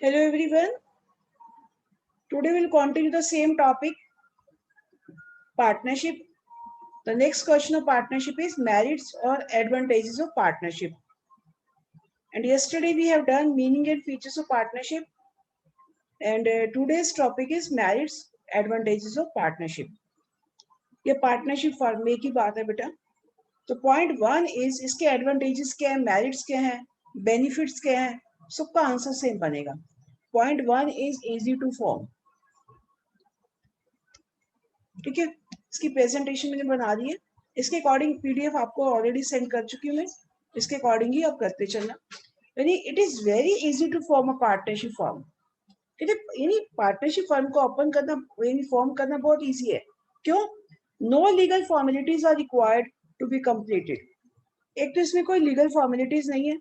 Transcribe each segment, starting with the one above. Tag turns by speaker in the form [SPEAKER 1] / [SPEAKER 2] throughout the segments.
[SPEAKER 1] Hello everyone. Today we'll continue the same topic, partnership. The next question of partnership is merits or advantages of partnership. And yesterday we have done meaning and features of partnership. And today's topic is merits, advantages of partnership. ये partnership form की बात है बेटा. तो point one is इसके advantages क्या है, merits क्या है, बेनिफिट्स क्या है, सबका आंसर सेम बनेगा. Point one is easy to form. ठीक है, इसकी प्रेजेंटेशन मैंने बना दी है. इसके अकॉर्डिंग पीडीएफ आपको ऑलरेडी सेंड कर चुकी हूँ मैं. इसके अकॉर्डिंग ही आप करते चलना. यानी it is very easy to form a partnership form. ठीक है, यानी पार्टनरशिप फॉर्म को ओपन करना, यानी फॉर्म करना बहुत इजी है. क्यों? No legal formalities are required to be completed. एक तो इसमें कोई लीगल फॉर्मेलिटीज नहीं है.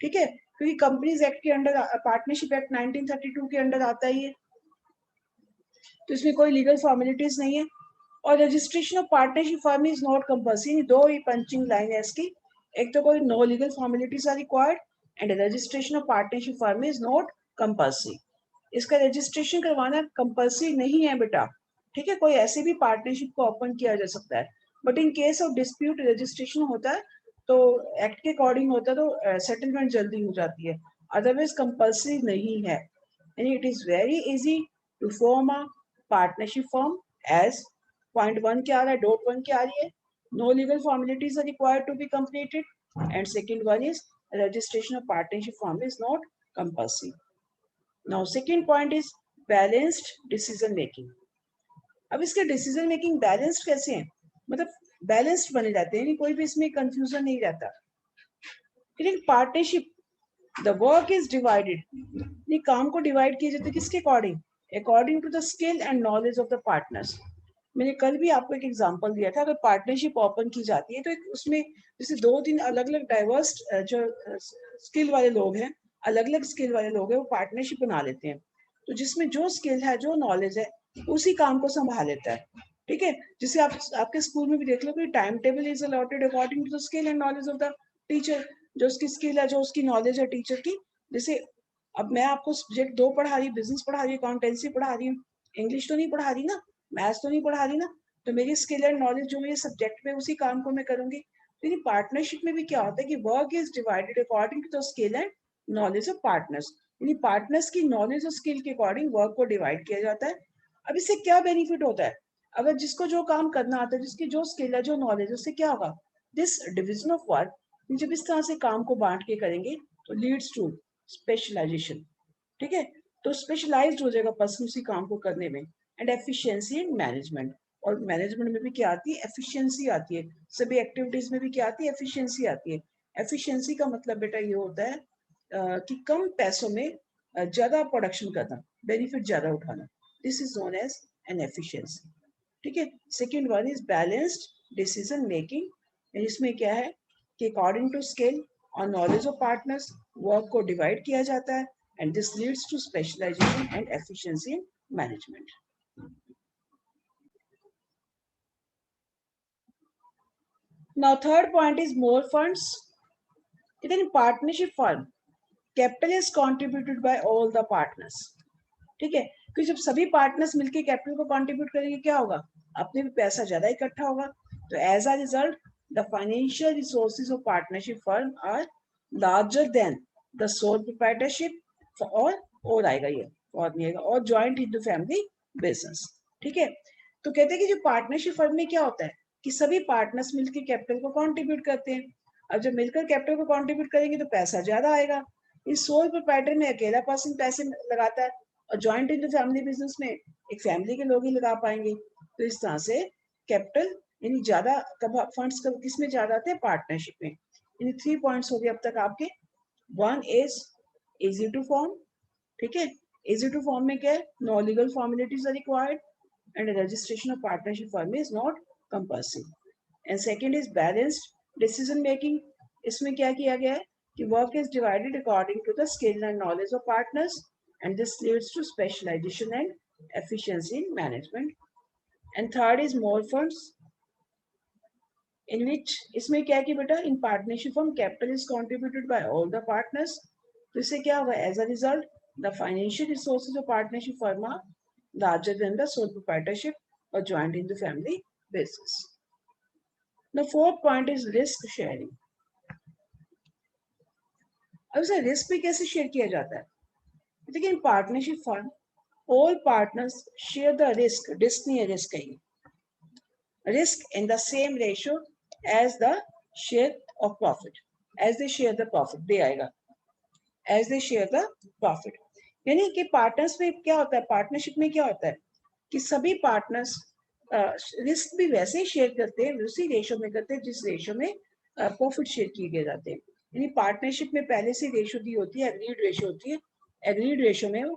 [SPEAKER 1] ठीक है, क्योंकि कंपनीज एक्ट के अंडर, पार्टनरशिप एक्ट 1932 के अंडर आता ही है, तो इसमें कोई लीगल फॉर्मेलिटीज नहीं है. और registration of partnership firm is not compulsory. दो ही पंचिंग लाइन है इसकी. एक तो कोई no legal formalities are required and registration of partnership firm is not compulsory. इसका रजिस्ट्रेशन करवाना कंपल्सरी नहीं है बेटा. ठीक है, कोई ऐसे भी पार्टनरशिप को ओपन किया जा सकता है, but in case of dispute registration होता है तो एक्ट के अकॉर्डिंग होता है, तो सेटलमेंट जल्दी हो जाती है. अदरवाइज कंपल्सरी नहीं है. यानी it is very easy to form a partnership firm. As point one क्या आ रहा है, डॉट वन क्या आ रही है, no legal formalities are required to be completed. And second one is registration of partnership firm is not compulsory. Now second point is balanced decision making. अब इसके डिसीजन मेकिंग बैलेंस्ड कैसे हैं, मतलब balanced बने जाते हैं, कोई भी इसमें कंफ्यूजन नहीं रहता. लेकिन partnership the work is divided. ये काम को डिवाइड किया जाता है किसके according, according to the skill and knowledge of the partners. मैंने कल भी आपको एक एग्जांपल दिया था. अगर पार्टनरशिप ओपन की जाती है तो उसमें जैसे दो तीन अलग अलग डाइवर्स जो स्किल वाले लोग हैं, अलग अलग स्किल वाले लोग हैं, वो पार्टनरशिप बना लेते हैं. तो जिसमें जो स्किल है, जो नॉलेज है, उसी काम को संभाल लेता है. ठीक है, जिसे आप आपके स्कूल में भी देख लो कि time table is allotted according to the skill and knowledge of the teacher. जो उसकी स्किल है, जो उसकी नॉलेज है टीचर की. जैसे अब मैं आपको सब्जेक्ट दो पढ़ा रही हूँ, बिजनेस पढ़ा रही हूँ, अकाउंटेंसी पढ़ा रही हूँ, इंग्लिश तो नहीं पढ़ा रही ना, मैथ्स तो नहीं पढ़ा रही ना. तो मेरी स्किल एंड नॉलेज जो मेरे सब्जेक्ट में, उसी काम को मैं करूंगी. तो पार्टनरशिप में भी क्या होता है कि work is divided according to the skill and knowledge of partners. यानी पार्टनर्स की नॉलेज और स्किल के अकॉर्डिंग वर्क को डिवाइड किया जाता है. अब इससे क्या बेनिफिट होता है, अगर जिसको जो काम करना आता है, जिसकी जो स्किल है, जो नॉलेज है, उससे क्या होगा, दिस डिविजन ऑफ वर्क, जब इस तरह से काम को बांट के करेंगे तो लीड्स टू स्पेशलाइजेशन. ठीक है, तो स्पेशलाइज्ड हो जाएगा पर्सन उसी काम को करने में. And efficiency and management. और मैनेजमेंट में भी क्या आती है, एफिशिएंसी आती है. सभी एक्टिविटीज में भी क्या आती है, एफिशिएंसी आती है. एफिशिएंसी का मतलब बेटा ये होता है कि कम पैसों में ज्यादा प्रोडक्शन करना, बेनिफिट ज्यादा उठाना. This is known as an efficiency. ठीक है, second one is balanced decision making. इसमें क्या है कि अकॉर्डिंग टू स्किल और नॉलेज ऑफ पार्टनर्स वर्क को डिवाइड किया जाता है. And this leads to specialization and efficiency in management. Now, third point is more funds. In partnership firm, capital is contributed by all the partners. ठीक है, क्योंकि जब सभी पार्टनर्स मिलके कैपिटल को कंट्रीब्यूट करेंगे क्या होगा, अपने भी पैसा ज्यादा इकट्ठा होगा. तो as a result the financial resources of partnership firm are larger than the sole proprietorship और आएगा ये, और नहीं आएगा, और ज्वाइंट इंटू फैमिली बिजनेस. ठीक है, तो कहते हैं कि जो पार्टनरशिप फर्म में क्या होता है कि सभी पार्टनर्स मिलकर कैपिटल को कंट्रीब्यूट करते हैं. और जब मिलकर कैपिटल को कंट्रीब्यूट करेंगे तो पैसा ज्यादा आएगा. इस सोल प्रोप्राइटर में अकेला पर्सन पैसे लगाता है, और ज्वाइंट इंटू फैमिली बिजनेस में एक फैमिली के लोग ही लगा पाएंगे. तो इस तरह से कैपिटल यानी ज्यादा फंड्स किस में ज्यादा आते हैं, पार्टनरशिप में. यानी 3 पॉइंट्स हो गए अब तक आपके. One is easy to form. ठीक है, इजी टू फॉर्म में क्या है, no legal formalities are required and registration of partnership firm is not compulsory. And second is balanced decision making. इसमें क्या किया गया है कि work is divided according to the skill and knowledge of partners, and this leads to specialization and efficiency in management. And third is more funds, in which इसमें क्या है कि बेटा in partnership firm capital is contributed by all the partners. तो इससे क्या होगा, as a result the financial resources of partnership firm are larger than the sole proprietorship or joint in the family basis. The fourth point is risk sharing. अब इसे risk भी कैसे share किया जाता है? देखिए, in partnership firm all partners share the risk नहीं है, risk कहीं, risk in the same ratio as the share of profit, as they share the profit दे आएगा, as they share the profit. यानी कि पार्टनर्स में क्या होता है, पार्टनरशिप में क्या होता है कि सभी पार्टनर्स रिस्क भी वैसे ही शेयर करते हैं, उसी रेशो में करते हैं जिस रेशो में प्रॉफिट शेयर किए जाते हैं. यानी पार्टनरशिप में पहले से रेशो दी होती है, एग्रीड रेशो होती है, एग्रीड रेशो में वो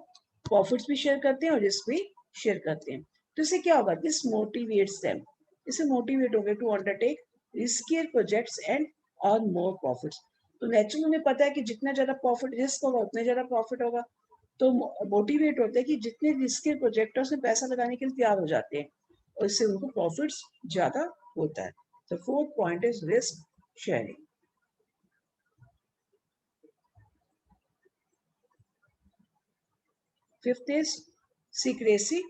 [SPEAKER 1] प्रॉफिट्स भी शेयर करते हैं और रिस्क भी शेयर करते हैं. तो इससे क्या होगा, दिस मोटिवेट्स देम, इससे मोटिवेट हो गए to undertake riskier projects and earn more profits. तो नेचुरली उन्हें पता है कि जितना ज्यादा प्रॉफिट रिस्क होगा उतना ज्यादा प्रॉफिट होगा, तो मोटिवेट होते हैं कि जितने रिस्की प्रोजेक्ट उसमें पैसा लगाने के लिए तैयार हो जाते हैं और इससे उनको प्रॉफिट्स ज्यादा होता है. तो fourth point is risk sharing. Fifth is secrecy.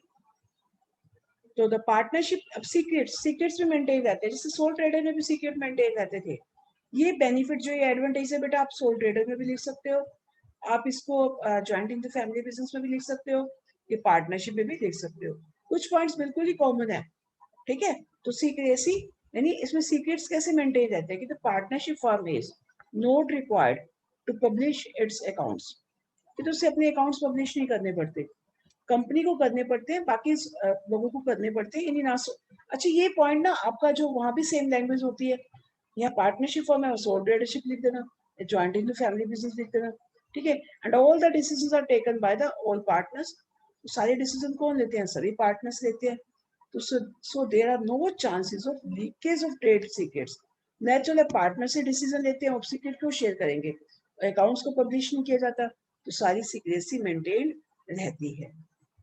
[SPEAKER 1] तो द पार्टनरशिप, अब सीक्रेट्स भी मेंटेन रहते हैं, जैसे सोल ट्रेडर में भी सीक्रेट मेंटेन रहते थे. ये बेनिफिट जो ये एडवांटेज है बेटा, आप सोल ट्रेडर में भी लिख सकते हो, आप इसको joint in the family business में भी लिख सकते हो, ये पार्टनरशिप में भी लिख सकते हो. कुछ पॉइंट्स बिल्कुल ही कॉमन है, ठीक है. तो सीक्रेसी यानी इसमें सीक्रेट्स कैसे मेंटेन रहते हैं कि the partnership firm is not required to publish its accounts, कि तो उसे अपने अकाउंट्स पब्लिश नहीं करने पड़ते, कंपनी को करने पड़ते हैं, बाकी लोगों को करने पड़ते हैं. यानी ना अच्छा, ये पॉइंट ना आपका जो वहां भी सेम लैंग्वेज होती है, यहाँ पार्टनरशिप फॉर्म है, सोल ट्रेडरशिप लिख देना, जॉइंट इन फैमिली बिजनेस लिख देना, ठीक है. And all the decisions are taken by the all partners. सारे डिसीजन कौन लेते हैं, सभी पार्टनर्स लेते हैं. तो so there are no chances of leakage of trade secrets. Natural partner से डिसीजन लेते हैं, ऑफ सीक्रेट क्यों शेयर करेंगे, अकाउंट्स को पब्लिश नहीं किया जाता, तो सारी सीक्रेसी मेंटेन रहती है.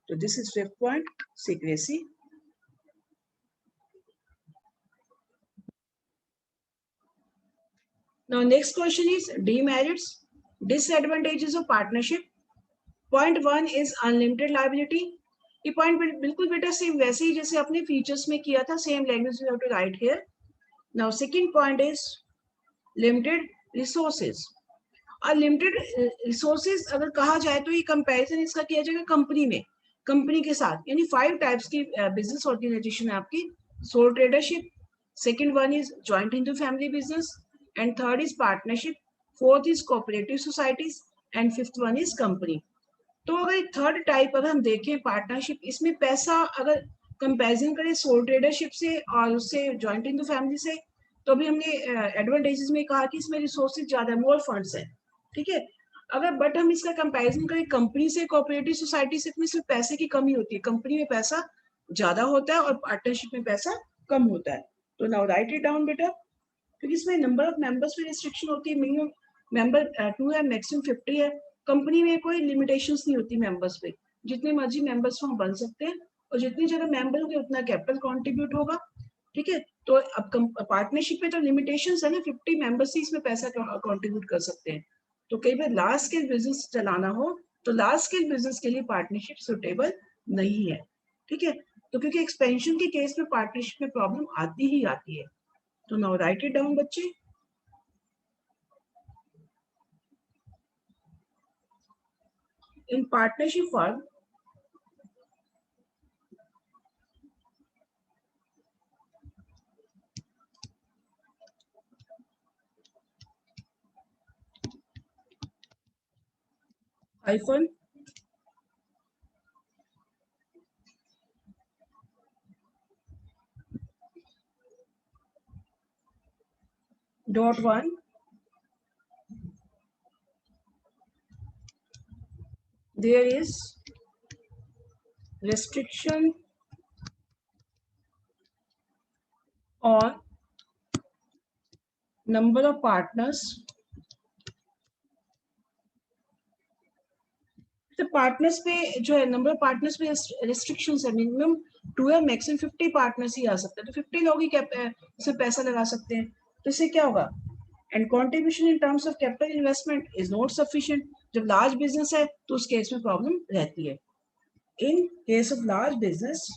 [SPEAKER 1] तो this is fifth point, secrecy. Now next question is demerits, disadvantages of partnership. Point 1 is unlimited liability. ये पॉइंट बिल्कुल बेटा सेम वैसे ही जैसे अपने फीचर्स में किया था, same language we have to write here. Now second point is limited resources. और लिमिटेड रिसोर्सेज अगर कहा जाए तो ये कंपैरिजन इसका किया जाएगा कंपनी में, कंपनी के साथ. यानी 5 टाइप्स की बिजनेस ऑर्गेनाइजेशन है आपकी. Sole tradership, second one is joint in family business, and third is partnership, fourth is cooperative societies, and fifth one is company. तो अगर थर्ड टाइप अगर हम देखें पार्टनरशिप, इसमें पैसा अगर कंपैरिजन करें सोल ट्रेडरशिप से और उससे जॉइंट इन फैमिली से, तो अभी हमने एडवांटेजेस में कहा कि इसमें रिसोर्सेज ज्यादा, मोर फंड्स है, ठीक है. अगर बट हम इसका कंपैरिजन करें कंपनी से, कोऑपरेटिव सोसाइटी से, तो इसमें पैसे की कमी होती है, कंपनी में पैसा ज्यादा होता है और पार्टनरशिप में पैसा कम होता है. तो नाउ राइट इट डाउन बेटा, क्योंकि इसमें नंबर ऑफ मेंबर्स में रिस्ट्रिक्शन होती है, मिनिमम मेंबर 2 है, मैक्सिमम 50 है. कंपनी में कोई लिमिटेशंस नहीं होती मेंबर्स पे, जितने मर्जी मेंबर्स वहां बन सकते हैं और जितने ज्यादा मेंबर होंगे उतना कैपिटल कंट्रीब्यूट होगा, ठीक है. तो अब पार्टनरशिप में तो लिमिटेशंस है ना, 50 मेंबर्स ही इसमें पैसा कंट्रीब्यूट कर सकते हैं. तो कई बार लार्ज स्केल बिजनेस चलाना हो तो लार्ज स्केल बिजनेस के लिए पार्टनरशिप सुटेबल नहीं है, ठीक है. तो क्योंकि एक्सपेंशन के केस में पार्टनरशिप में प्रॉब्लम आती ही आती है. तो नाउ राइट इट डाउन बच्चे. In partnership firm, hyphen dot 1 there is restriction on number of partners. तो पार्टनर्स पे जो है, नंबर ऑफ पार्टनर्स पे रिस्ट्रिक्शंस है, मिनिमम 2 है, मैक्सिमम 50 पार्टनर्स ही आ सकते हैं. तो 50 लोग ही इसमें पैसा लगा सकते हैं. तो इससे क्या होगा and contribution in terms of capital investment is not sufficient. जब लार्ज बिजनेस है तो उस केस में प्रॉब्लम रहती है। In case of large business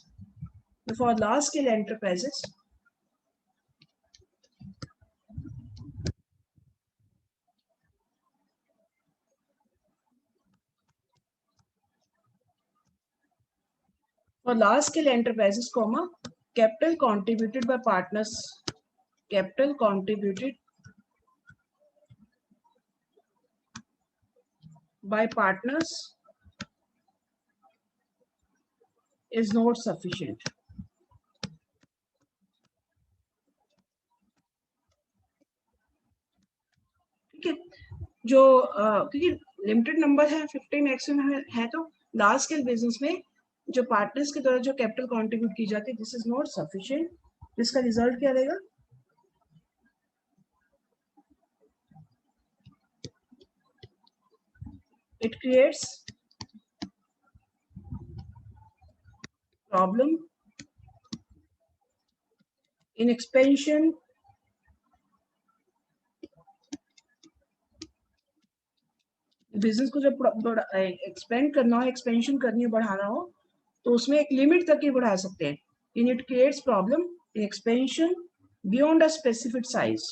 [SPEAKER 1] for large scale enterprises for large scale enterprises, capital contributed by partners, capital contributed by partners is not sufficient. ठीक है, जो क्योंकि लिमिटेड नंबर है 50 मैक्सिमम है तो लार्ज स्केल बिजनेस में जो पार्टनर्स के द्वारा जो कैपिटल कंट्रीब्यूट की जाती है दिस इज नॉट सफिशिएंट। जिसका रिजल्ट क्या रहेगा, it creates problem in expansion business को जब एक्सपेंड करना हो, एक्सपेंशन करनी है, बढ़ाना हो तो उसमें एक लिमिट तक ही बढ़ा सकते हैं। In it creates problem in expansion beyond a specific size,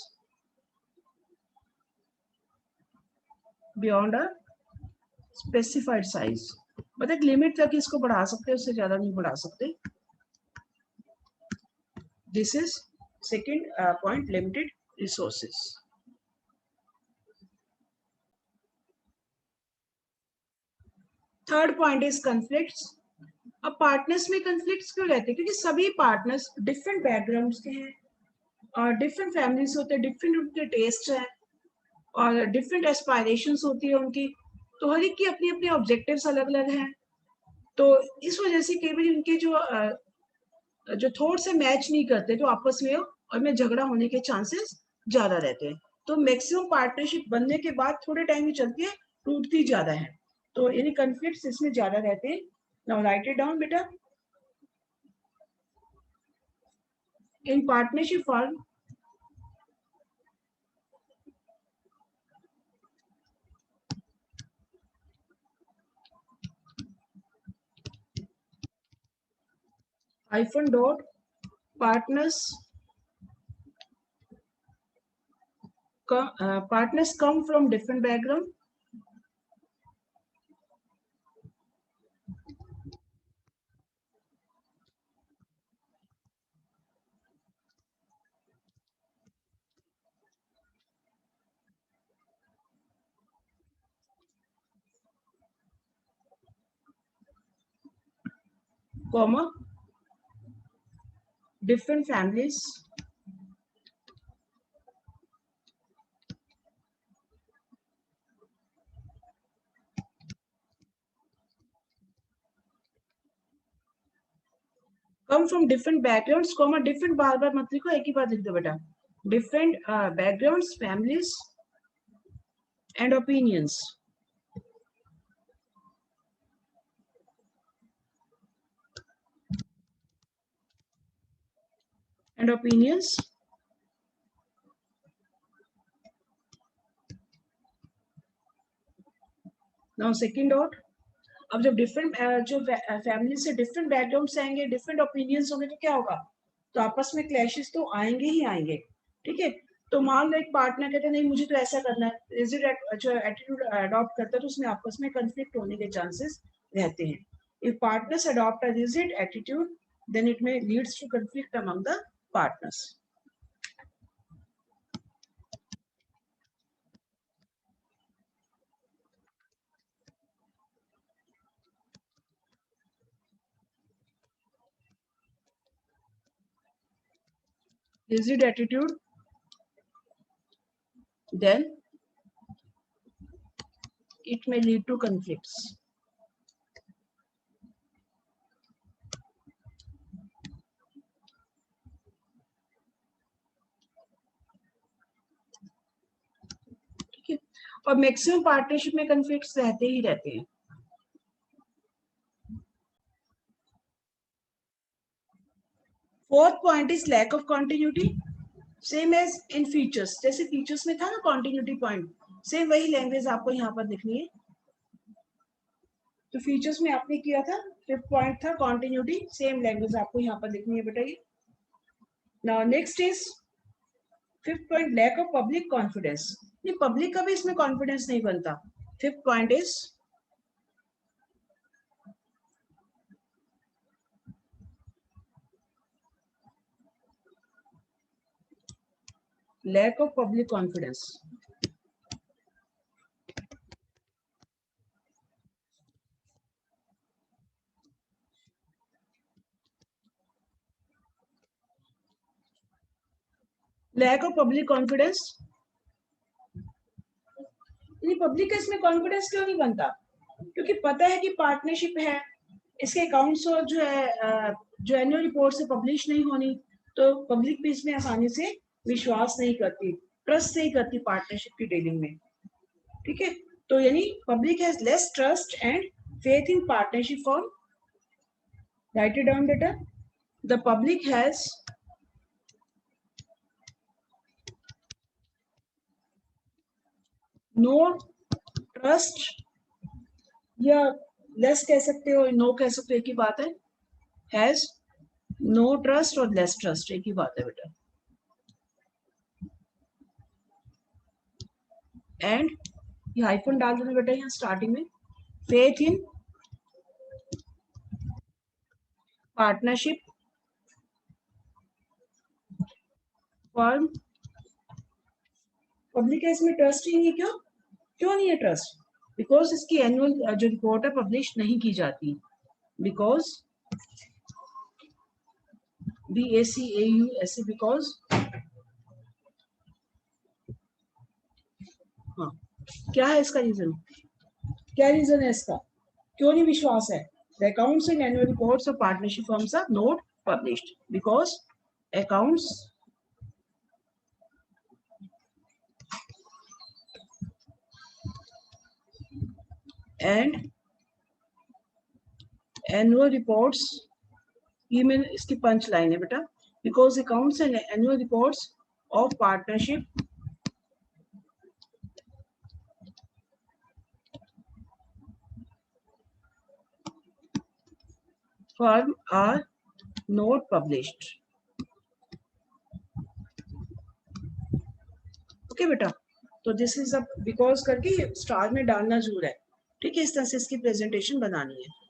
[SPEAKER 1] beyond a specified size, मतलब एक लिमिट तक इसको बढ़ा सकते हैं, उससे ज्यादा नहीं बढ़ा सकते। This is second point, limited resources. Third point is conflicts. अब पार्टनर्स में कन्फ्लिक्ट्स क्यों रहते हैं, क्योंकि सभी पार्टनर्स डिफरेंट बैकग्राउंड्स के हैं और डिफरेंट फैमिलीज होते हैं, डिफरेंट उनके टेस्ट हैं और डिफरेंट एस्पायरेशंस होती है उनकी, तो हर एक की अपनी अपनी ऑब्जेक्टिव्स अलग अलग हैं। तो इस वजह से कई बार उनके जो थॉट्स है मैच नहीं करते, तो आपस में और में झगड़ा होने के चांसेस ज्यादा रहते हैं। तो मैक्सिमम पार्टनरशिप बनने के बाद थोड़े टाइम ही चलती है, टूटती ज्यादा है, तो यानी कन्फ्लिक्ट्स इसमें ज्यादा रहते हैं। नाउ राइट इट डाउन बेटा। इन partnership form hyphen dot partners partners come from different background, comma different families come from different backgrounds, comma different, बार बार मत लिखो, एक ही बार लिख दो बेटा, different backgrounds, families and opinions, and opinions. Now second dot, अब जब different जो फैमिली से डिफरेंट बैकग्राउंड से आएंगे, डिफरेंट ओपिनियंस होंगे, तो क्या होगा, तो आपस में क्लैशेस तो आएंगे ही आएंगे। ठीक है, तो मान लो एक पार्टनर कहते हैं नहीं मुझे तो ऐसा करना है, रिजिड जो एटीट्यूड अडॉप्ट करता है, तो उसमें आपस में कंफ्लिक्ट होने के चांसेस रहते हैं। If partners adopt a rigid attitude then it may leads to conflict among the partners. Rigid attitude, then it may lead to conflicts. ठीक है, और मैक्सिमम पार्टनरशिप में conflicts रहते ही रहते हैं। Fourth point is lack of continuity. Same as in features, जैसे features में था ना कॉन्टिन्यूटी पॉइंट, सेम वही लैंग्वेज आपको यहाँ पर लिखनी है। तो फीचर्स में आपने किया था, फिफ्थ पॉइंट था कॉन्टिन्यूटी, सेम लैंग्वेज आपको यहाँ पर लिखनी है बेटा ये। Now next is fifth point, lack of public confidence. नहीं, पब्लिक का भी इसमें कॉन्फिडेंस नहीं बनता। Fifth point is lack of public confidence. Lack of public confidence, नहीं पब्लिक का इसमें कॉन्फिडेंस क्यों नहीं बनता? क्योंकि पता है कि पार्टनरशिप है, इसके अकाउंट्स और जो है जो एनुअल रिपोर्ट से पब्लिश नहीं होनी, तो पब्लिक भी इसमें आसानी से विश्वास नहीं करती, ट्रस्ट नहीं करती पार्टनरशिप की डीलिंग में। ठीक है, तो यानी public has less trust and faith in partnership form. Write it down बेटा। The public has no trust, या लेस कह सकते हो, नो कह सकते हो, एक ही बात है। हैज नो ट्रस्ट और लेस ट्रस्ट एक ही बात है बेटा। एंड ये हाइफन डाल देना बेटा यहाँ स्टार्टिंग में। Faith in partnership form. Public है इसमें ट्रस्ट ही नहीं, क्यों क्यों नहीं है ट्रस्ट? बिकॉज इसकी एनुअल जो रिपोर्ट है पब्लिश नहीं की जाती, बिकॉज BACAU बिकॉज, हाँ क्या है इसका रीजन, क्या रीजन है इसका, क्यों नहीं विश्वास है? The accounts and annual reports of partnership firms are not published because accounts and annual reports, ये में इसकी पंच लाइन है बेटा, because accounts and annual reports of partnership firm are not published. Okay बेटा, तो दिस इज अ बिकॉज करके star में डालना जरूर है। ठीक है, इस तरह से इसकी प्रेजेंटेशन बनानी है।